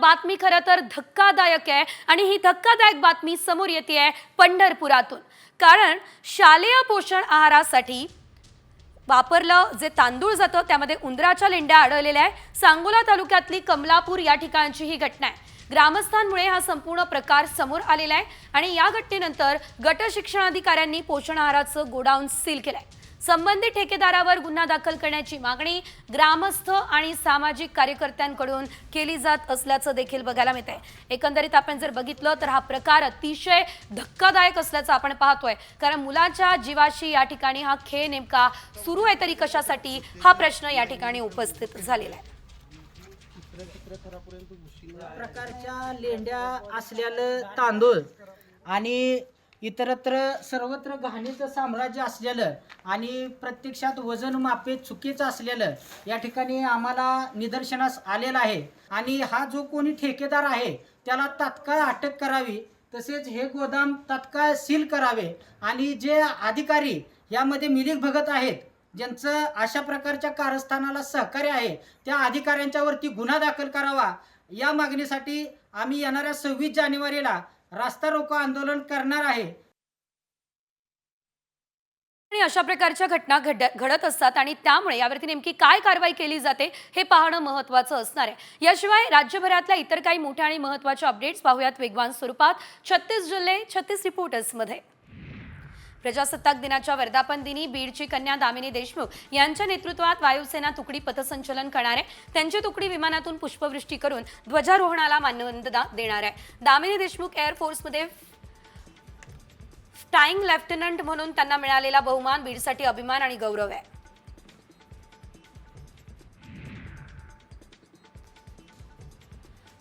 बातमी खरं तर धक्कादायक आहे आणि ही धक्कादायक बातमी समोर येते आहे पंढरपुरातून। कारण शालेय पोषण आहारासाठी वापरलं जे तांदूळ जातं त्यामध्ये उंदराच्या लेंड्या आढळलेल्या आहे। सांगोला तालुक्यातली कमलापूर या ठिकाणची ही घटना आहे। ग्रामस्थांमुळे हा संपूर्ण प्रकार समोर आलेला आहे आणि या घटनेनंतर गट शिक्षणाधिकाऱ्यांनी पोषण आहाराचं गोडाऊन सील केलंय। संबंधित ठेकेदारावर गुन्हा दाखल करण्याची मागणी ग्रामस्थ आणि सामाजिक कार्यकर्त्यांकडून केली जात असल्याचं देखील बघायला मिळतंय। एकंदरीत आपण जर बघितलं तर हा प्रकार अतिशय धक्कादायक असल्याचं आपण पाहतोय। कारण मुलाच्या जीवाशी या ठिकाणी हा खेळ नेमका सुरू आहे तरी कशासाठी हा प्रश्न या ठिकाणी उपस्थित झालेला आहे। प्रकारच्या लेंड्या असलेलं तांदूळ आणि इतरत्र सर्वत्र घाणीचं साम्राज्य असलेलं आणि प्रत्यक्षात वजन मापे चुकीचं असलेलं या ठिकाणी आम्हाला निदर्शनास आलेलं आहे। आणि हा जो कोणी ठेकेदार आहे त्याला तात्काळ अटक करावी, तसेच हे गोदाम तात्काळ सील करावे आणि जे अधिकारी यामध्ये मिलीक भगत आहेत ज्यांचं अशा प्रकारच्या कारस्थानाला सहकार्य आहे त्या अधिकाऱ्यांच्यावरती गुन्हा दाखल करावा। या मागणीसाठी आम्ही येणाऱ्या 26 जानेवारीला रास्ता रोको आंदोलन करणार आहे। आणि अशा प्रकारच्या घटना घडत असतात आणि त्यामुळे यावरती नेमकी काय कारवाई केली जाते हे पाहणं महत्त्वाचं असणार आहे। याशिवाय राज्यभरातल्या इतर काही मोठ्या आणि महत्त्वाच्या अपडेट्स पाहूयात वेगवान स्वरूपात 36 जिल्हे 36 रिपोर्टर्समध्ये। प्रजासत्ताक दिनाच्या वर्धापन दिनी बीडची कन्या दामिनी देशमुख यांच्या नेतृत्वात वायुसेना तुकडी पथसंचलन करणार आहे। त्यांची तुकडी विमानातून पुष्पवृष्टी करून ध्वजारोहणाला मानवंदना देणार आहे। दामिनी देशमुख एअर फोर्समध्ये फ्लाइंग लेफ्टनंट म्हणून त्यांना मिळालेला बहुमान बीडसाठी अभिमान आणि गौरव आहे।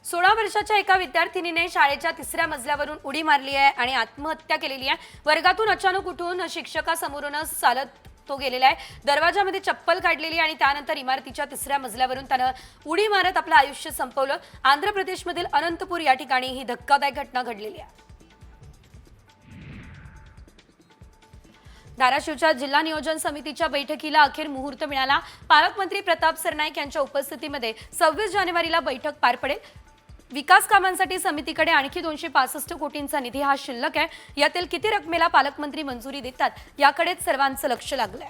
16 वर्षाच्या एका विद्यार्थिनीने शाळेच्या 3ऱ्या मजल्यावरून उडी मारली आहे आणि आत्महत्या केलेली आहे। वर्गातून अचानक उठून शिक्षकासमोरूनच चालत तो गेलेला आहे। दरवाजामध्ये चप्पल काढलेली आणि त्यानंतर इमारतीच्या 3ऱ्या मजल्यावरून त्याने उडी मारत आपलं आयुष्य संपवलं। आंध्र प्रदेशमधील अनंतपूर या ठिकाणी ही धक्कादायक घटना घडलेली आहे। धाराशिवच्या जिल्हा नियोजन समितीच्या बैठकीला अखेर मुहूर्त मिळाला। पालकमंत्री प्रताप सरनाईक यांच्या उपस्थितीमध्ये 26 जानेवारीला बैठक पार पडेल। विकास कामांसाठी समितीकडे आणखी 265 कोटींचा निधी हा शिल्लक आहे। यातील किती रकमेला पालकमंत्री मंजुरी देतात याकडेच सर्वांचं लक्ष लागलंय।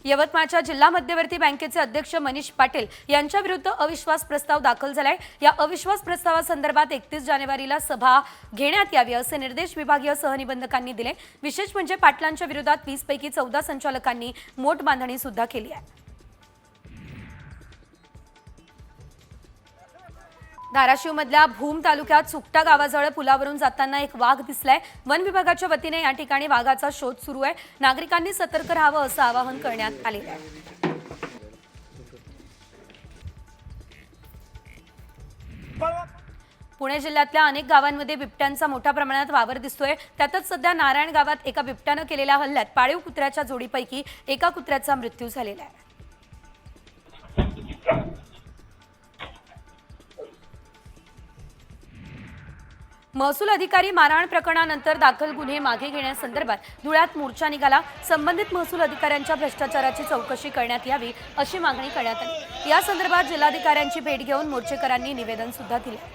यवतमाळच्या जिल्हा मध्यवर्ती बँकेचे अध्यक्ष मनीष पाटील यांच्या विरुद्ध अविश्वास प्रस्ताव दाखल झालाय। या अविश्वास प्रस्तावासंदर्भात 31 जानेवारीला सभा घेण्यात यावी असे निर्देश विभागीय सहनिबंधकांनी दिले। विशेष म्हणजे पाटलांच्या विरोधात 20 पैकी 14 संचालकांनी मोठ बांधणी सुद्धा केली आहे। धाराशिवमधल्या भूम तालुक्यात सुकटा गावाजवळ पुलावरून जाताना एक वाघ दिसलाय। वन विभागाच्या वतीने या ठिकाणी वाघाचा शोध सुरू आहे। नागरिकांनी सतर्क राहावं असं आवाहन करण्यात आलेलं आहे। पुणे जिल्ह्यातल्या अनेक गावांमध्ये बिबट्यांचा मोठ्या प्रमाणात वावर दिसतोय। त्यातच सध्या नारायण गावात एका बिबट्यानं केलेल्या हल्ल्यात पाळीव कुत्र्याच्या जोडीपैकी एका कुत्र्याचा मृत्यू झालेला आहे। महसूल अधिकारी मारहाण प्रकरणानंतर दाखल गुन्हे मागे घेण्यासंदर्भात धुळ्यात मोर्चा निघाला। संबंधित महसूल अधिकाऱ्यांच्या भ्रष्टाचाराची चौकशी करण्यात यावी अशी मागणी करण्यात आली। या संदर्भात जिल्हाधिकाऱ्यांची भेट घेऊन मोर्चेकरांनी निवेदन सुद्धा दिले।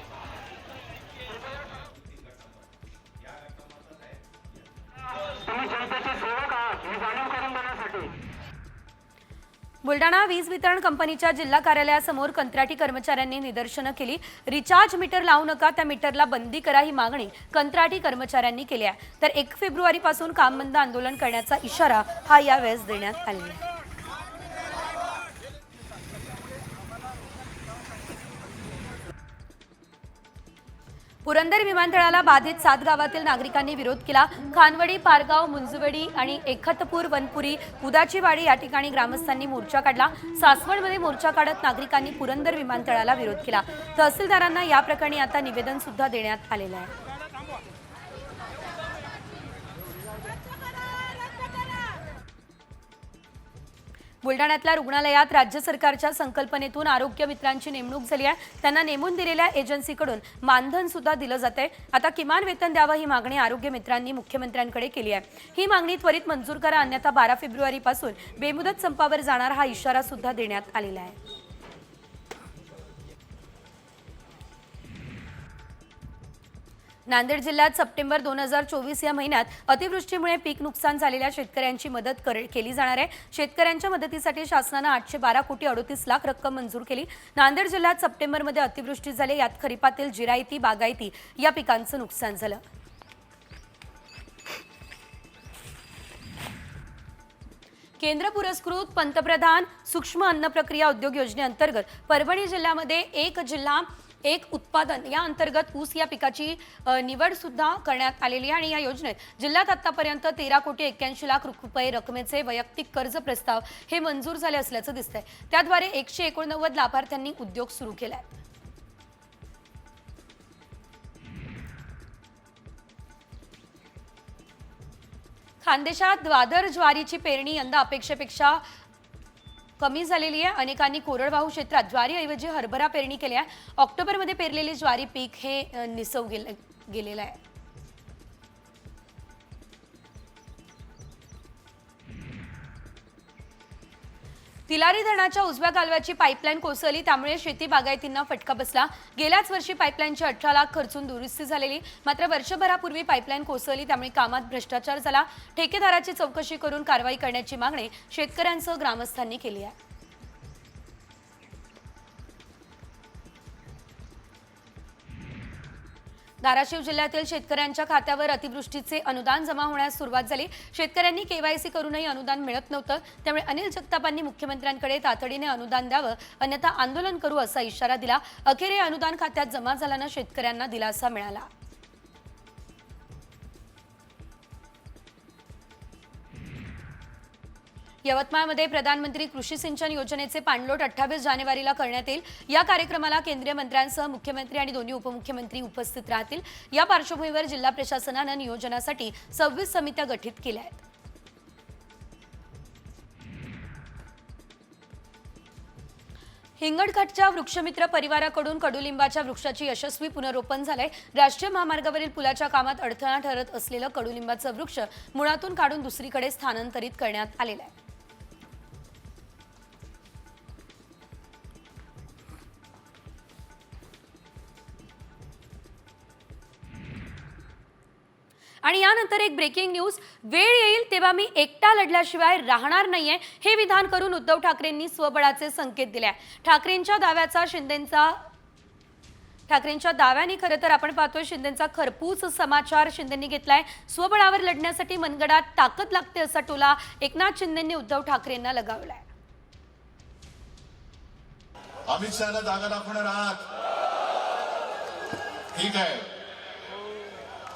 बुलढाणा वीज वितरण कंपनीच्या जिल्हा कार्यालयासमोर कंत्राटी कर्मचाऱ्यांनी निदर्शनं केली। रिचार्ज मीटर लावू नका, त्या मीटरला बंदी करा ही मागणी कंत्राटी कर्मचाऱ्यांनी केली आहे। तर 1 फेब्रुवारीपासून काम बंद आंदोलन करण्याचा इशारा हा यावेळेस देण्यात आला आहे। पुरंदर विमानतळाला बाधित 7 गावातील नागरिकांनी विरोध केला। खानवडी, पारगाव, मुंजवडी आणि एकतपूर, वनपुरी, उदाचीवाडी या ठिकाणी ग्रामस्थांनी मोर्चा काढला। सासवडमध्ये मोर्चा काढत नागरिकांनी पुरंदर विमानतळाला विरोध केला। तहसीलदारांना या प्रकरणी आता निवेदन सुद्धा देण्यात आलेलं आहे। बुलढाण्यातल्या रुग्णालयात राज्य सरकारच्या संकल्पनेतून आरोग्य मित्रांची नेमणूक झाली आहे। त्यांना नेमून दिलेल्या एजन्सीकडून मानधन सुद्धा दिलं जाते। आता किमान वेतन द्यावं ही मागणी आरोग्य मित्रांनी मुख्यमंत्र्यांकडे केली आहे। ही मागणी त्वरित मंजूर करा, अन्यथा 12 फेब्रुवारीपासून बेमुदत संपावर जाणार हा इशारा सुद्धा देण्यात आलेला आहे। नांदेड जिल्ह्यात सप्टेंबर 2024 या महिन्यात अतिवृष्टीमुळे पीक नुकसान झालेल्या शेतकऱ्यांची मदत केली जाणार आहे। शेतकऱ्यांच्या मदतीसाठी शासनाने 812 कोटी 38 लाख रक्कम मंजूर केली। नांदेड जिल्ह्यात सप्टेंबरमध्ये अतिवृष्टी झाली, यात खरीपातील जिरायती, बागायती या पिकांचं नुकसान झालं। केंद्र पुरस्कृत पंतप्रधान सूक्ष्म अन्न प्रक्रिया उद्योग योजनेअंतर्गत परभणी जिल्ह्यामध्ये एक जिल्हा एक उत्पादन या अंतर्गत ऊस या पिकाची निवड सुद्धा करण्यात आलेली आहे। आणि या योजनेत जिल्ह्यात आतापर्यंत 13 कोटी 81 लाख रुपये रकमेचे वैयक्तिक कर्ज प्रस्ताव हे मंजूर झाले असल्याचं दिसतंय। त्याद्वारे 189 लाभार्थ्यांनी उद्योग सुरू केला आहे। खानदेशात द्वादर ज्वारीची पेरणी यंदा अपेक्षेपेक्षा कमी झालेली आहे। अनेकांनी कोरडवाहू क्षेत्रात ज्वारीऐवजी हरभरा पेरणी केली आहे। ऑक्टोबरमध्ये पेरलेले ज्वारी पीक हे निसव गेलेलं आहे। तिलारी धरणाच्या उजव्या कालव्याची पाईपलाईन कोसळली, त्यामुळे शेती बागायतींना फटका बसला। गेल्याच वर्षी पाईपलाईनची 18 लाख खर्चून दुरुस्ती झालेली, मात्र वर्षभरापूर्वी पाईपलाईन कोसळली, त्यामुळे कामात भ्रष्टाचार झाला। ठेकेदाराची चौकशी करून कारवाई करण्याची मागणी शेतकऱ्यांसह ग्रामस्थांनी केली आहे। धाराशिव जिल्ह्यातील शेतकऱ्यांच्या खात्यावर अतिवृष्टीचे अनुदान जमा होण्यास सुरुवात झाली। शेतकऱ्यांनी केवायसी करूनही अनुदान मिळत नव्हतं, त्यामुळे अनिल जगतापांनी मुख्यमंत्र्यांकडे तातडीने अनुदान द्यावं, अन्यथा आंदोलन करू असा इशारा दिला। अखेर हे अनुदान खात्यात जमा झाल्यानं शेतकऱ्यांना दिलासा मिळाला। यवतमाळमध्ये प्रधानमंत्री कृषी सिंचन योजनेचे पाणलोट 28 जानेवारीला करण्यात येईल। या कार्यक्रमाला केंद्रीय मंत्र्यांसह मुख्यमंत्री आणि दोन्ही उपमुख्यमंत्री उपस्थित राहतील। या पार्श्वभूमीवर जिल्हा प्रशासनाने नियोजनासाठी 26 समित्या गठीत केल्या आहेत। हिंगणघाटच्या वृक्षमित्र परिवाराकडून कडुलिंबाच्या वृक्षाची यशस्वी पुनरोपण झालंय। राष्ट्रीय महामार्गावरील पुलाच्या कामात अडथळा ठरत असलेलं कडुलिंबाचं वृक्ष मुळातून काढून दुसरीकडे स्थानांतरित करण्यात आलेलं आहे। आणि यानंतर एक ब्रेकिंग न्यूज, वेळ येईल तेव्हा मी एकटा लढल्याशिवाय राहणार नाहीये, हे विधान करून उद्धव ठाकरेंनी स्वबळाचे संकेत दिले। ठाकरेंच्या दाव्याने खरं तर आपण पाहतोय शिंदेंचा खरपूस समाचार शिंदेंनी घेतलाय। स्वबळावर लढण्यासाठी मनगडात ताकद लागते असा टोला एकनाथ शिंदेंनी उद्धव ठाकरेंना लगावलाय। अमित शहाला जागा दाखवणार आहात, ठीक आहे,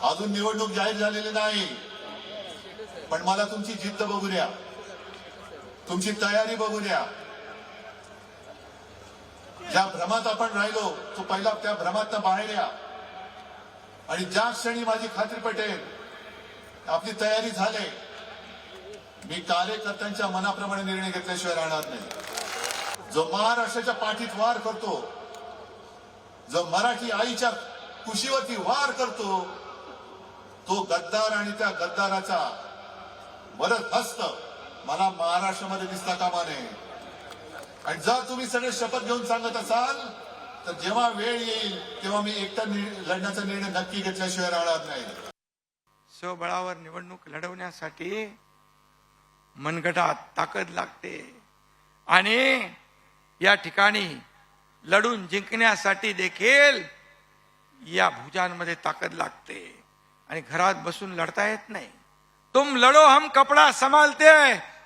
अजून निवडणूक जाहीर झालेली नाही, पण मला तुमची जिद्द बघू द्या, तुमची तयारी बघू द्या। ज्या भ्रमात आपण राहिलो तो पहिला त्या भ्रमातनं बाहेर या, आणि ज्या क्षणी माझी खात्री पटेल आपली तयारी झाली, मी कार्यकर्त्यांच्या मनाप्रमाणे निर्णय घेतल्याशिवाय राहणार नाही। जो महाराष्ट्राच्या पाठीत वार करतो, जो मराठी आईच्या कुशीवरती वार करतो, तो गद्दार आणि त्या गद्दाराचा मदत हस्त मला महाराष्ट्रामध्ये दिसता कामा नये। आणि जर तुम्ही सगळे शपथ घेऊन सांगत असाल तर जेव्हा वेळ येईल तेव्हा मी एकटा लढण्याचा निर्णय नक्की घेतल्याशिवाय राहणार नाही। स्वबळावर निवडणूक लढवण्यासाठी मनगटात ताकद लागते, आणि या ठिकाणी लढून जिंकण्यासाठी देखील या भुजांमध्ये ताकद लागते, आणि घरात बसून लढता येत नाही। तुम लढो हम कपडा संभालते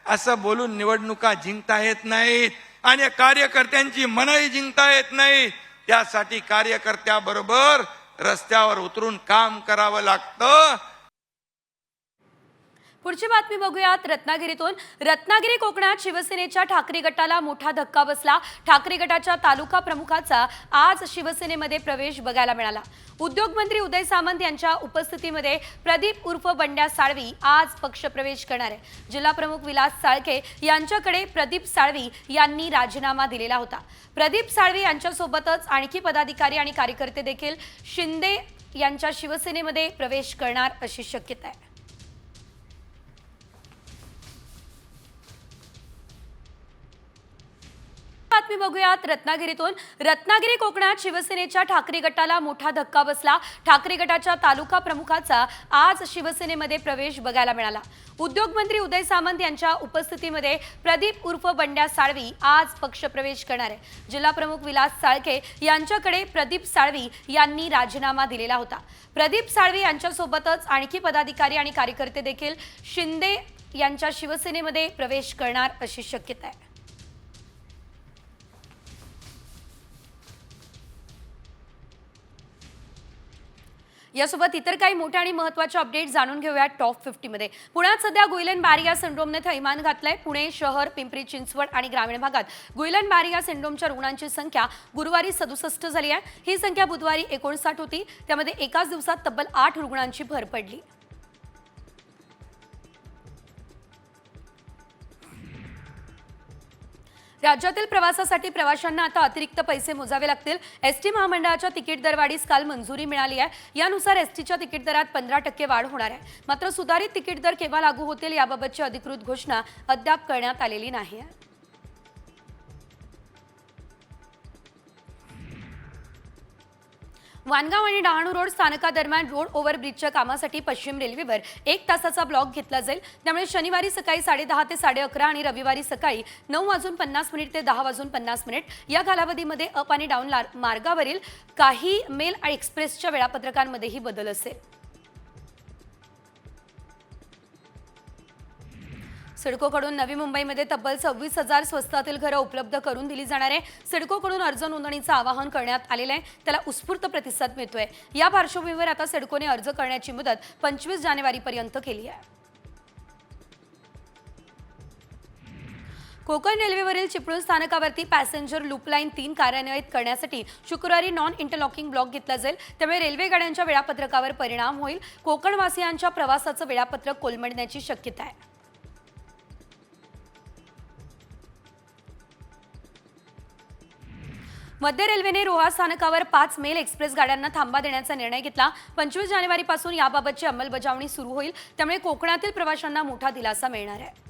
असं बोलून निवडणुका जिंकता येत नाहीत, आणि कार्यकर्त्यांची मनही जिंकता येत नाही। त्यासाठी कार्यकर्त्याबरोबर रस्त्यावर उतरून काम करावं लागतं। पुढची बातमी बघूयात रत्नागिरीतून। रत्नागिरी कोकणात शिवसेनेच्या ठाकरे गटाला मोठा धक्का बसला। ठाकरे गटाच्या तालुका प्रमुखाचा आज शिवसेनेमध्ये प्रवेश बघायला मिळाला। उद्योगमंत्री उदय सामंत यांच्या उपस्थितीमध्ये प्रदीप उर्फ बंड्या साळवी आज पक्षप्रवेश करणार आहे। जिल्हा प्रमुख विलास साळके यांच्याकडे प्रदीप साळवी यांनी राजीनामा दिलेला होता। प्रदीप साळवी यांच्यासोबतच आणखी पदाधिकारी आणि कार्यकर्ते देखील शिंदे यांच्या शिवसेनेमध्ये प्रवेश करणार अशी शक्यता आहे। बातमी बघूयात रत्नागिरीतून. रत्नागिरी कोकणात शिवसेनेच्या ठाकरे गटाला मोठा धक्का बसला. ठाकरे गटाच्या तालुका प्रमुखाचा आज शिवसेनेमध्ये प्रवेश बघायला मिळाला. उद्योगमंत्री उदय सामंत यांच्या उपस्थितीमध्ये प्रदीप उर्फ बंड्या साळवी आज पक्षप्रवेश करणार आहे. जिल्हा प्रमुख विलास साळके यांच्याकडे प्रदीप साळवी यांनी राजीनामा दिलेला होता. प्रदीप साळवी यांच्यासोबतच आणखी पदाधिकारी आणि कार्यकर्ते देखील शिंदे यांच्या शिवसेनेमध्ये प्रवेश करणार अशी शक्यता आहे. यासोबत इतर काही मोठ्या आणि महत्त्वाचे अपडेट जाणून घेऊया टॉप 50 मध्ये. पुण्यात सध्या गुइलन बॅरिया सिंड्रोमने थैमान घातलंय. पुणे शहर, पिंपरी चिंचवड आणि ग्रामीण भागात गुइलन बॅरिया सिंड्रोमच्या रुग्णांची संख्या गुरुवारी 67 झाली आहे. ही संख्या बुधवारी 59 होती. त्यामध्ये एकाच दिवसात तब्बल 8 रुग्णांची भर पडली. राज्यातील प्रवासासाठी प्रवाशांना आता अतिरिक्त पैसे मोजावे लागतील. एसटी महामंडळाच्या तिकीट दरवाढीस काल मंजुरी मिळाली आहे. यानुसार एसटीच्या तिकीट दरात 15% वाढ होणार आहे. मात्र सुधारित तिकीट दर केव्हा लागू होतील याबाबतची अधिकृत घोषणा अद्याप करण्यात आलेली नाही आहे. वानगाव आणि डहाणू रोड स्थानकादरम्यान रोड ओव्हरब्रिजच्या कामासाठी पश्चिम रेल्वेवर 1 तासाचा ब्लॉक घेतला जाईल. त्यामुळे शनिवारी सकाळी 10:30 ते 11:30 आणि रविवारी सकाळी 9:50 ते 10:50 या कालावधीमध्ये अप आणि डाऊन मार्गावरील काही मेल आणि एक्सप्रेसच्या वेळापत्रकांमध्येही बदल असेल. सिडकोकडून नवी मुंबईमध्ये तब्बल 26,000 स्वस्तातील घरं उपलब्ध करून दिली जाणार आहे. सिडकोकडून अर्ज नोंदणीचं आवाहन करण्यात आलेलं आहे. त्याला उत्स्फूर्त प्रतिसाद मिळतोय. या पार्श्वभूमीवर आता सिडकोने अर्ज करण्याची मुदत 25 जानेवारीपर्यंत केली आहे. कोकण रेल्वेवरील चिपळूण स्थानकावरती पॅसेंजर लूपलाईन 3 कार्यान्वित करण्यासाठी शुक्रवारी नॉन इंटरलॉकिंग ब्लॉक घेतला जाईल. त्यामुळे रेल्वे गाड्यांच्या वेळापत्रकावर परिणाम होईल. कोकणवासियांच्या प्रवासाचं वेळापत्रक कोलमडण्याची शक्यता आहे. मध्य रेल्वेने रोहा स्थानकावर 5 मेल एक्सप्रेस गाड्यांना थांबा देण्याचा निर्णय घेतला. 25 जानेवारीपासून याबाबतची अंमलबजावणी सुरू होईल. त्यामुळे कोकणातील प्रवाशांना मोठा दिलासा मिळणार आहे.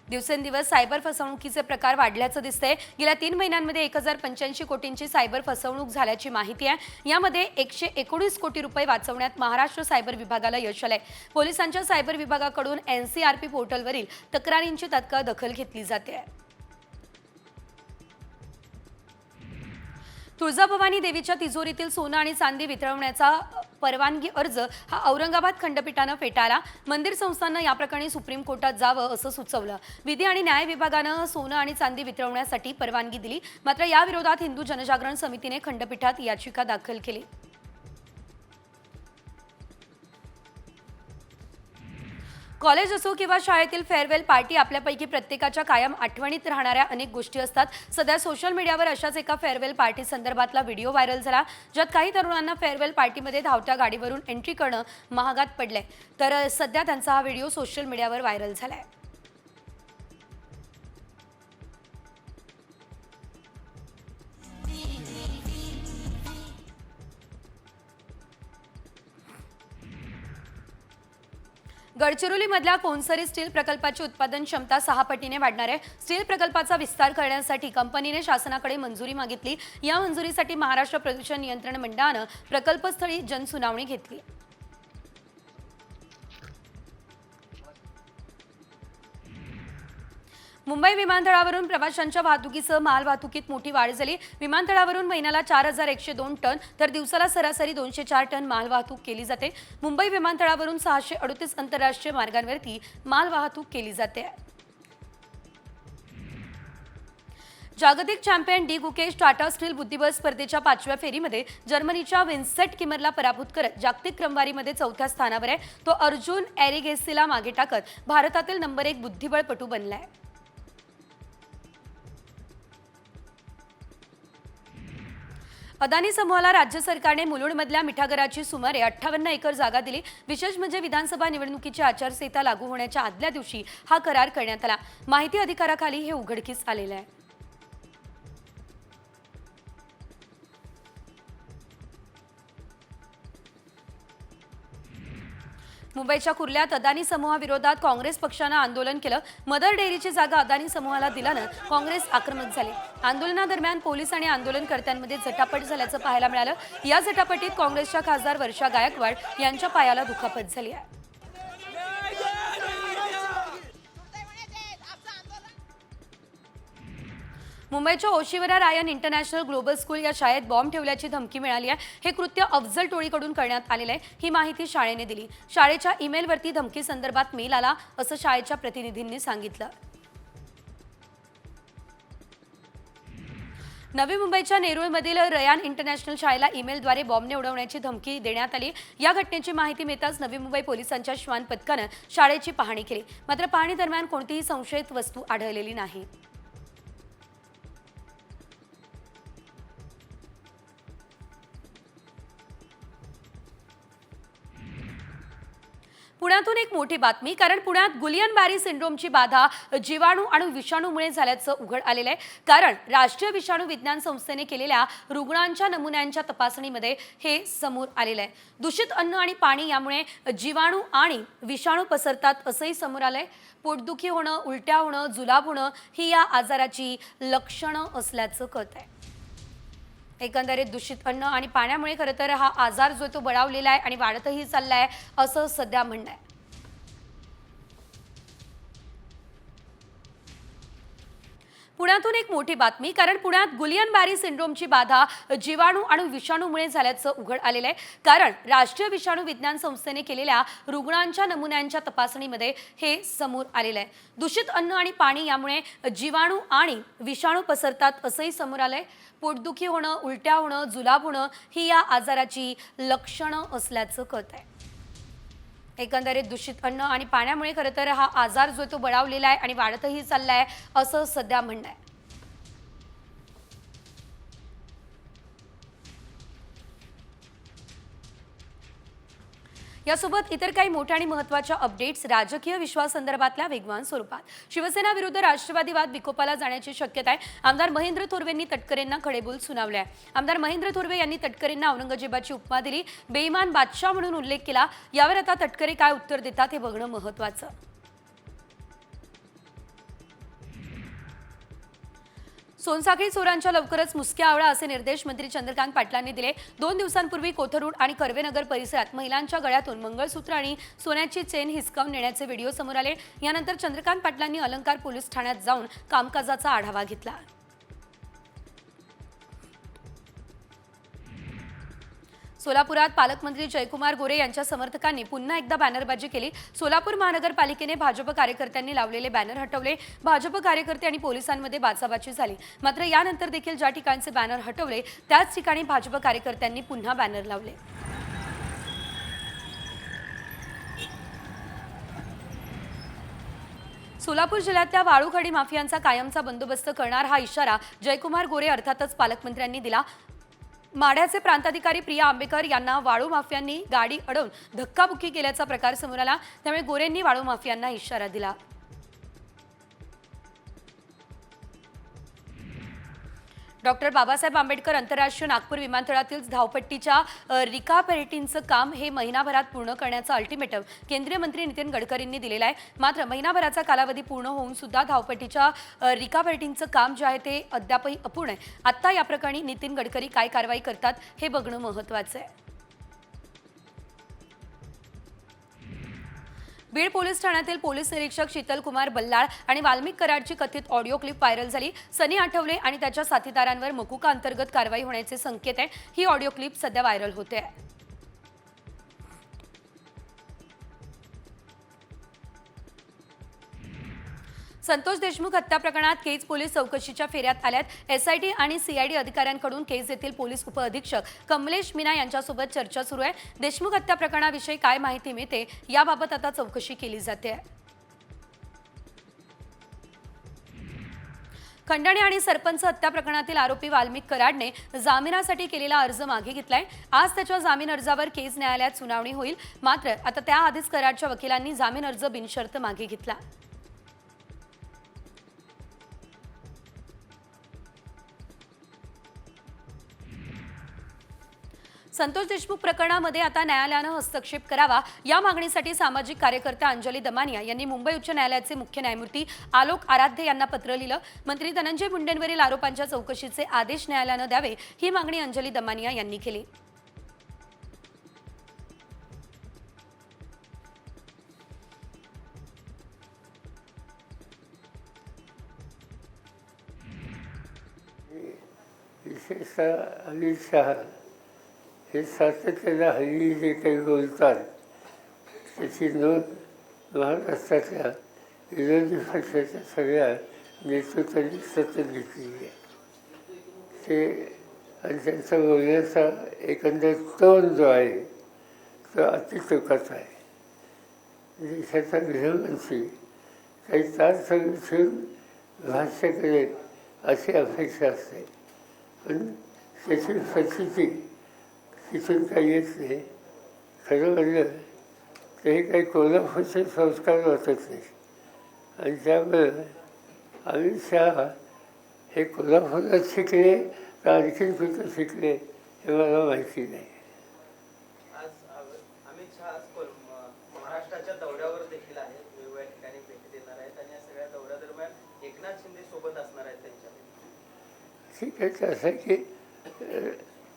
दिवसेंदिवस सायबर फसवणुकीचे प्रकार वाढल्याचं दिसतंय. गेल्या 3 महिन्यांमध्ये 1085 कोटींची सायबर फसवणूक झाल्याची माहिती आहे. यामध्ये 119 कोटी रुपये वाचवण्यात महाराष्ट्र सायबर विभागाला यश आलंय. पोलिसांच्या सायबर विभागाकडून NCRP पोर्टलवरील तक्रारींची तात्काळ दखल घेतली जाते. तुळजाभवानी देवीच्या तिजोरीतील सोनं आणि चांदी वितळवण्याचा परवानगी अर्ज हा औरंगाबाद खंडपीठानं फेटाळला. मंदिर संस्थांनं या प्रकरणी सुप्रीम कोर्टात जावं असं सुचवलं. विधी आणि न्याय विभागानं सोनं आणि चांदी वितळवण्यासाठी परवानगी दिली. मात्र या विरोधात हिंदू जनजागरण समितीने खंडपीठात याचिका दाखल केली. कॉलेज असो किंवा शाळेतील फेअरवेल पार्टी, आपल्यापैकी प्रत्येकाच्या कायम आठवणीत राहणाऱ्या अनेक गोष्टी असतात. सध्या सोशल मीडियावर अशाच एका फेअरवेल पार्टी संदर्भातला व्हिडिओ व्हायरल झाला, ज्यात काही तरुणांना फेअरवेल पार्टीमध्ये धावत्या गाडीवरून एंट्री करणं महागात पडलंय. तर सध्या त्यांचा हा व्हिडिओ सोशल मीडियावर व्हायरल झालाय. गडचिरोलीमधल्या कोनसरी स्टील प्रकल्पाची उत्पादन क्षमता 6 पटीने वाढणार आहे. स्टील प्रकल्पाचा विस्तार करण्यासाठी कंपनीने शासनाकडे मंजुरी मागितली. या मंजुरीसाठी महाराष्ट्र प्रदूषण नियंत्रण मंडळानं प्रकल्पस्थळी जनसुनावणी घेतली. मुंबई विमानतळावरून प्रवाशांच्या वाहतुकीसह मालवाहतुकीत मोठी वाढ झाली. विमानतळावरून महिन्याला 4102 टन तर दिवसाला सरासरी 204 टन मालवाहतूक केली जाते. मुंबई विमानतळावरून 638 आंतरराष्ट्रीय मार्गांवरती मालवाहतूक केली जाते. जागतिक champion D Gukesh Tata steel बुद्धिबळ स्पर्धेच्या 5व्या फेरीमध्ये जर्मनीच्या विन्सेंट किमरला पराभूत करत जागतिक क्रमवारीमध्ये 4थ्या स्थानावर आहे. तो अर्जुन एरिगेसीला मागे टाकत भारतातील नंबर 1 बुद्धिबळपटू बनलाय. अदानी समूहाला राज्य सरकारने मुलुंडमधल्या मिठागराची सुमारे 58 एकर जागा दिली. विशेष म्हणजे विधानसभा निवडणुकीची आचारसंहिता लागू होण्याच्या आदल्या दिवशी हा करार करण्यात आला. माहिती अधिकाराखाली हे उघडकीस आलेलं आहे. मुंबईच्या कुर्ल्यात अदानी समूहाविरोधात काँग्रेस पक्षानं आंदोलन केलं. मदर डेअरीची जागा अदानी समूहाला दिल्यानं काँग्रेस आक्रमक झाली. आंदोलनादरम्यान पोलीस आणि आंदोलनकर्त्यांमध्ये झटापट झाल्याचं पाहायला मिळालं. या झटापटीत काँग्रेसच्या खासदार वर्षा गायकवाड यांच्या पायाला दुखापत झाली आहे. मुंबईच्या ओशिवरा रायन इंटरनॅशनल ग्लोबल स्कूल या शाळेत बॉम्ब ठेवल्याची धमकी मिळाली आहे. हे कृत्य अफजल टोळीकडून करण्यात आलेलं आहे. ही माहिती शाळेने दिली. शाळेच्या ईमेलवरती धमकी संदर्भात मेल आला असं शाळेच्या प्रतिनिधींनी सांगितलं. नवी मुंबईच्या नेरूळमधील रयान इंटरनॅशनल शाळेला ईमेलद्वारे बॉम्बने उडवण्याची धमकी देण्यात आली. या घटनेची माहिती मिळताच नवी मुंबई पोलिसांच्या श्वान पथकानं शाळेची पाहणी केली. मात्र पाहणी दरम्यान कोणतीही संशयित वस्तू आढळलेली नाही. पुण्यातून एक मोठी बातमी, कारण पुण्यात गुलियन बॅरी सिंड्रोमची बाधा जीवाणू आणि विषाणूमुळे झाल्याचं उघड आलेलं आहे. कारण राष्ट्रीय विषाणू विज्ञान संस्थेने केलेल्या रुग्णांच्या नमुन्यांच्या तपासणीमध्ये हे समोर आलेलं आहे. दूषित अन्न आणि पाणी यामुळे जीवाणू आणि विषाणू पसरतात असंही समोर आलंय. पोटदुखी होणं, उलट्या होणं, जुलाब होणं ही या आजाराची लक्षणं असल्याचं कळतंय. एकंदरीत दूषित अन्न आणि पाण्यामुळे खरं तर हा आजार जो तो बळावलेला आहे आणि वाढतही चाललाय असं सध्या म्हणणं आहे. पुण्यातून एक मोठी बातमी, कारण पुण्यात गुलियन बॅरी सिंड्रोमची बाधा जीवाणू आणि विषाणूमुळे झाल्याचं उघड आलेलं आहे. कारण राष्ट्रीय विषाणू विज्ञान संस्थेने केलेल्या रुग्णांच्या नमुन्यांच्या तपासणीमध्ये हे समोर आलेलं आहे. दूषित अन्न आणि पाणी यामुळे जीवाणू आणि विषाणू पसरतात असंही समोर आलंय. पोटदुखी होणं, उलट्या होणं, जुलाब होणं ही या आजाराची लक्षणं असल्याचं कळतंय. एकंदरीत दूषित अन्न आणि पाण्यामुळे खरं तर हा आजार जो तो बळावलेला आहे आणि वाढतही चाललाय असं सध्या म्हणणं आहे. यासोबत इतर काही मोठ्या आणि महत्त्वाच्या अपडेट्स राजकीय विश्वाससंदर्भातल्या वेगवान स्वरूपात. शिवसेना विरुद्ध राष्ट्रवादी वाद विकोपाला जाण्याची शक्यता आहे. आमदार महेंद्र थोरवेंनी तटकरेंना खडेबोल सुनावले आहे. आमदार महेंद्र थोरवे यांनी तटकरेंना औरंगजेबाची उपमा दिली, बेईमान बादशाह म्हणून उल्लेख केला. यावर आता तटकरे काय उत्तर देतात हे बघणं महत्त्वाचं. सोनसाखळी चोरांच्या लवकरच मुसक्या आवळा असे निर्देश मंत्री चंद्रकांत पाटलांनी दिले. 2 दिवसांपूर्वी कोथरूड आणि कर्वेनगर परिसरात महिलांच्या गळ्यातून मंगळसूत्र आणि सोन्याची चेन हिसकावून नेण्याचे व्हिडिओ समोर आले. यानंतर चंद्रकांत पाटलांनी अलंकार पोलीस ठाण्यात जाऊन कामकाजाचा आढावा घेतला. सोलापुरात पालकमंत्री जयकुमार गोरे यांच्या समर्थकांनी पुन्हा एकदा बॅनरबाजी केली. सोलापूर महानगरपालिकेने भाजप कार्यकर्त्यांनी लावलेले बॅनर हटवले. भाजप कार्यकर्ते आणि पोलिसांमध्ये बाचाबाची झाली. मात्र यानंतर देखील ज्या ठिकाणचे बॅनर हटवले त्याच ठिकाणी भाजप कार्यकर्त्यांनी पुन्हा बॅनर लावले. सोलापूर जिल्ह्यातल्या वाळू खडी माफियांचा कायमचा बंदोबस्त करणार हा इशारा जयकुमार गोरे अर्थातच पालकमंत्र्यांनी दिला. माढ्याचे प्रांताधिकारी प्रिया आंबेकर यांना वाळू माफियांनी गाडी अडवून धक्काबुक्की केल्याचा प्रकार समोर आला. त्यामुळे गोरेंनी वाळू माफियांना इशारा दिला. डॉक्टर बाबासाहेब आंबेडकर आंतरराष्ट्रीय नागपूर विमानतळातील धावपट्टीच्या रिकापेरिटींचं काम हे महिनाभरात पूर्ण करण्याचं अल्टिमेटम केंद्रीय मंत्री नितीन गडकरींनी दिलेलं आहे. मात्र महिनाभराचा कालावधी पूर्ण होऊन सुद्धा धावपट्टीच्या रिकापेरिटींचं काम जे आहे ते अद्यापही अपूर्ण आहे. आता या प्रकरणी नितीन गडकरी काय कारवाई करतात हे बघणं महत्त्वाचं आहे. बीड पोलीस ठाण्यातील पोलीस निरीक्षक शीतल कुमार बल्लाळ आणि वाल्मिक कराडची कथित ऑडिओ क्लिप व्हायरल झाली. सनी आठवले आणि त्याच्या साथीदारांवर मकुका अंतर्गत कारवाई होण्याचे संकेत आहे. ही ऑडिओ क्लिप सध्या व्हायरल होते आहे. संतोष देशमुख हत्या प्रकरणात केज पोलीस चौकशीच्या फेऱ्यात आल्यात. एसआयटी आणि सीआयडी अधिकाऱ्यांकडून केज येथील पोलीस उपअधीक्षक कमलेश मीना यांच्यासोबत चर्चा सुरू आहे. देशमुख हत्या प्रकरणाविषयी काय माहिती मिळते याबाबत आता चौकशी केली जाते. खंडणी आणि सरपंच हत्या प्रकरणातील आरोपी वाल्मिक कराडने जामिनासाठी केलेला अर्ज मागे घेतलाय. आज त्याच्या जामीन अर्जावर केज न्यायालयात सुनावणी होईल. मात्र आता त्याआधीच कराडच्या वकिलांनी जामीन अर्ज बिनशर्त मागे घेतला. संतोष देशमुख प्रकरणामध्ये आता न्यायालयानं हस्तक्षेप करावा या मागणीसाठी सामाजिक कार्यकर्त्या अंजली दमानिया यांनी मुंबई उच्च न्यायालयाचे मुख्य न्यायमूर्ती आलोक आराध्य यांना पत्र लिहिलं. मंत्री धनंजय मुंडेंवरील आरोपांच्या चौकशीचे आदेश न्यायालयानं द्यावे ही मागणी अंजली दमानिया यांनी केली. विशेषतः अमित शहा हे सातत्यानं हल्ली जे काही बोलतात त्याची नोंद महाराष्ट्रातल्या विरोधी पक्षाच्या सगळ्या नेतृत्वांनी सतत घेतलेली आहे. ते आणि त्यांचा बोलण्याचा एकंदर टोन जो आहे तो अतिटोकाचा आहे. देशाचा गृहमंत्री काही तास ठेवून भाष्य करेल अशी अपेक्षा असते, पण त्याची परिस्थिती तिथून काही येत नाही. खरं म्हणलं तर हे काही कोल्हापूरचे संस्कार वाटत नाही. आणि त्यामुळं अमित शहा हे कोल्हापुरात शिकले का आणखीन कुठं शिकले हे मला माहिती नाही. आज अमित शहा आज महाराष्ट्राच्या दौऱ्यावर देखील आहेत, वेगवेगळ्या ठिकाणी भेटी देणार आहेत आणि या सगळ्या दौऱ्यादरम्यान एकनाथ शिंदे सोबत असणार आहेत त्यांच्या. ठीक आहे, तर असं की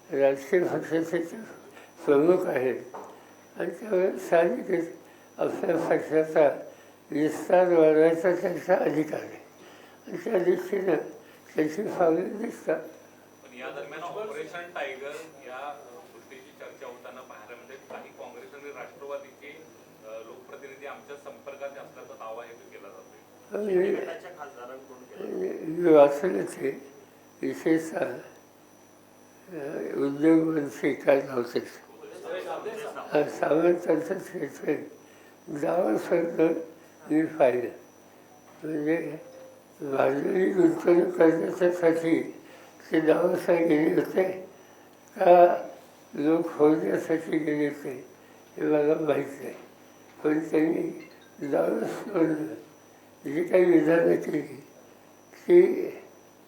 राजकीय पक्षाचे प्रमुख आहेत आणि त्यामुळे साहजिकच आपल्या पक्षाचा विस्तार वाढवायचा त्यांचा अधिकार आहे आणि त्या दृष्टीनं त्यांची पावले दिसतात. पण या दरम्यान ऑपरेशन टायगर या गोष्टीची चर्चा होताना पाहायला मिळते. काही काँग्रेस आणि राष्ट्रवादीचे लोकप्रतिनिधी आमच्या संपर्कात असल्याचा दावा हे केला जातो. मी वाचलं ते विशेषतः उद्योग मंत्री काय नव्हते सावंतांचं स्टेटमेंट दावासर्ग मी पाहिलं. म्हणजे भाजलेली गुंतवणूक करण्यासाठी ते दावासाठी गेले होते का लोक होण्यासाठी गेले होते हे मला माहीत नाही. पण त्यांनी दावासोडलं जी काही विधानं केली ती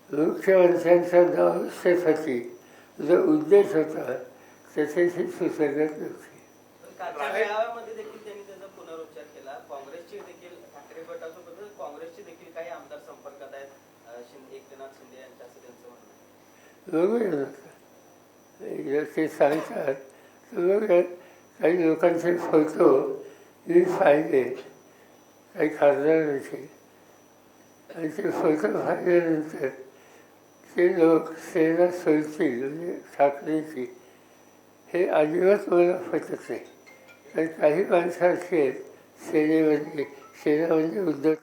मुख्यमंत्र्यांच्या दावासाठी जो उद्देश होता त्याच्याशी सुसंगत नव्हती. कालच्या मेळाव्यामध्ये देखील त्यांनी त्याचा पुनरुच्चार केला. काँग्रेसची देखील ठाकरे गटासोबत काँग्रेसचे देखील काही आमदार संपर्कात आहेत, एकनाथ शिंदे यांच्या, असं त्यांचं म्हणणं आहे. बघूया ते सांगतात तर बघूया. काही लोकांचे फोटो मी पाहिले काही खासदारांचे आणि ते फोटो पाहिल्यानंतर ते लोक सेना सोडतील म्हणजे ठाकरेची हे अजिबात मला पटत नाही. तर काही माणसं अशी आहेत सेना म्हणजे उद्धव.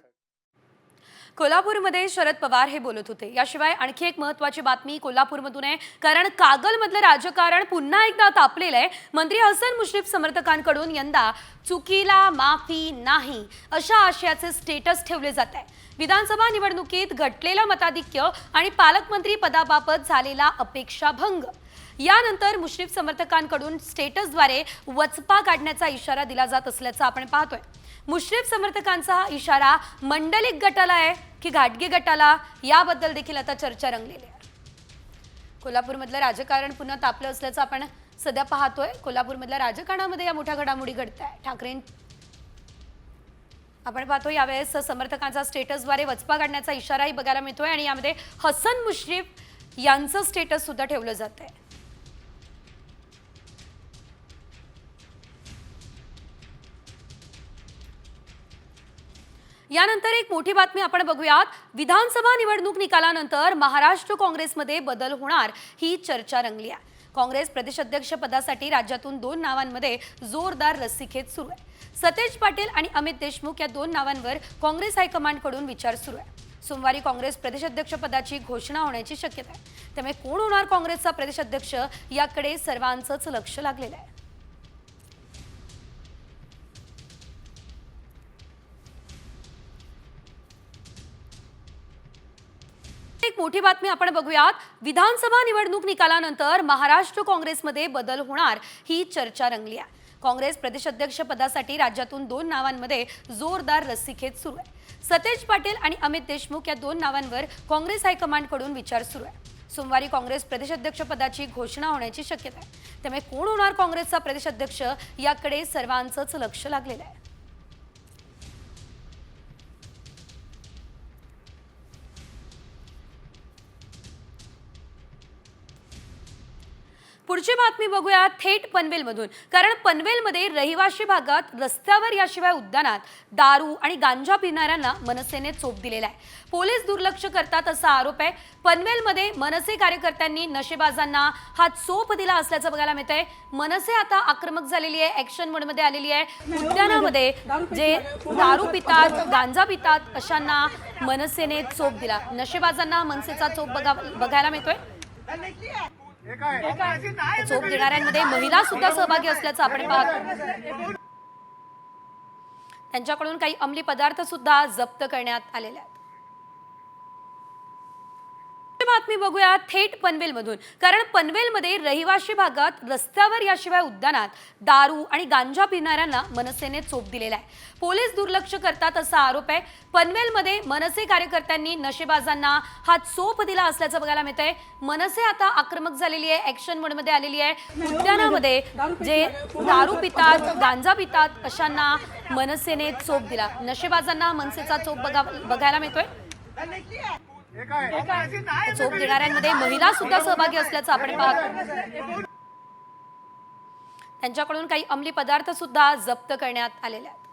कोल्हापूरमध्ये शरद पवार हे बोलत होते. याशिवाय आणखी एक महत्त्वाची बातमी कोल्हापूरमधून आहे, कारण कागलमधलं राजकारण पुन्हा एकदा तापलेलं आहे. मंत्री हसन मुश्रीफ समर्थकांकडून यंदा चुकीला माफी नाही अशा आशयाचे स्टेटस ठेवले जात आहे. विधानसभा निवडणुकीत घटलेलं मताधिक्य आणि पालकमंत्री पदाबाबत झालेला अपेक्षाभंग यानंतर मुश्रीफ समर्थकांकडून स्टेटसद्वारे वचपा काढण्याचा इशारा दिला जात असल्याचं आपण पाहतोय. मुश्रीफ समर्थकांचा हा इशारा मंडलिक गटाला आहे की घाटगे गटाला याबद्दल देखील आता चर्चा रंगलेली आहे. कोल्हापूरमधलं राजकारण पुन्हा तापलं असल्याचं आपण सध्या पाहतोय. कोल्हापूरमधल्या राजकारणामध्ये या मोठ्या घडामोडी घडत आहे. ठाकरे आपण पाहतो यावेळेस समर्थकांचा स्टेटसद्वारे वचपा काढण्याचा इशाराही बघायला मिळतोय आणि यामध्ये हसन मुश्रीफ यांचं स्टेटस सुद्धा ठेवलं जात आहे. यानंतर एक मोठी बातमी आपण बघूयात. विधानसभा निवडणूक निकालानंतर महाराष्ट्र काँग्रेसमध्ये बदल होणार ही चर्चा रंगली आहे. काँग्रेस प्रदेशाध्यक्ष पदासाठी राज्यातून 2 नावांमध्ये जोरदार रस्सीखेच सुरू आहे. सतेज पाटील आणि अमित देशमुख या 2 नावांवर काँग्रेस हायकमांडकडून विचार सुरू आहे. सोमवारी काँग्रेस प्रदेशाध्यक्ष पदाची घोषणा होण्याची शक्यता आहे. त्यामुळे कोण होणार काँग्रेसचा प्रदेशाध्यक्ष याकडे सर्वांचंच लक्ष लागलेलं आहे. एक मोठी बातमी आपण बघूयात. विधानसभा निवडणूक निकालानंतर महाराष्ट्र काँग्रेसमध्ये बदल होणार ही चर्चा रंगली आहे. काँग्रेस प्रदेशाध्यक्ष पदासाठी राज्यातून 2 नावांमध्ये जोरदार रस्सीखेच सुरू आहे. सतेज पाटील आणि अमित देशमुख या 2 नावांवर काँग्रेस हायकमांडकडून विचार सुरू आहे. सोमवारी काँग्रेस प्रदेशाध्यक्षपदाची घोषणा होण्याची शक्यता आहे. त्यामुळे कोण होणार काँग्रेसचा प्रदेशाध्यक्ष याकडे सर्वांचंच लक्ष लागलेलं आहे. पुढची बातमी बघूया थेट पनवेलमधून, कारण पनवेलमध्ये रहिवाशी भागात रस्त्यावर याशिवाय उद्यानात दारू आणि गांजा पिणाऱ्यांना मनसेने चोप दिलेला आहे. पोलीस दुर्लक्ष करतात असा आरोप आहे. पनवेलमध्ये मनसे कार्यकर्त्यांनी नशेबाजांना हा चोप दिला असल्याचं बघायला मिळतंय. मनसे आता आक्रमक झालेली आहे, ऍक्शन मोडमध्ये आलेली आहे. उद्यानामध्ये जे दारू पितात, गांजा पितात अशांना मनसेने चोप दिला. नशेबाजांना मनसेचा चोप बघायला मिळतोय. चोप देणाऱ्यांमध्ये महिला सुद्धा सहभागी असल्याचं आपण पाहतो. त्यांच्याकडून काही अंमली पदार्थ सुद्धा जप्त करण्यात आलेले आहेत. बातमी बघूया थेट पनवेलमधून, कारण पनवेलमध्ये रहिवाशी भागात रस्त्यावर याशिवाय उद्यानात दारू आणि गांजा पिणाऱ्यांना मनसेने चोप दिलेला आहे. पोलीस दुर्लक्ष करतात असा आरोप आहे. पनवेलमध्ये मनसे कार्यकर्त्यांनी नशेबाजांना हा चोप दिला असल्याचं बघायला मिळतंय. मनसे आता आक्रमक झालेली आहे, ऍक्शन मोडमध्ये आलेली आहे. उद्यानामध्ये जे दारू पितात, गांजा पितात अशांना मनसेने चोप दिला. नशेबाजांना मनसेचा चोप बघायला मिळतोय. चोप देणाऱ्यांमध्ये महिला सुद्धा सहभागी असल्याचं आपण पाहतो. त्यांच्याकडून काही अंमली पदार्थ सुद्धा जप्त करण्यात आलेले आहेत.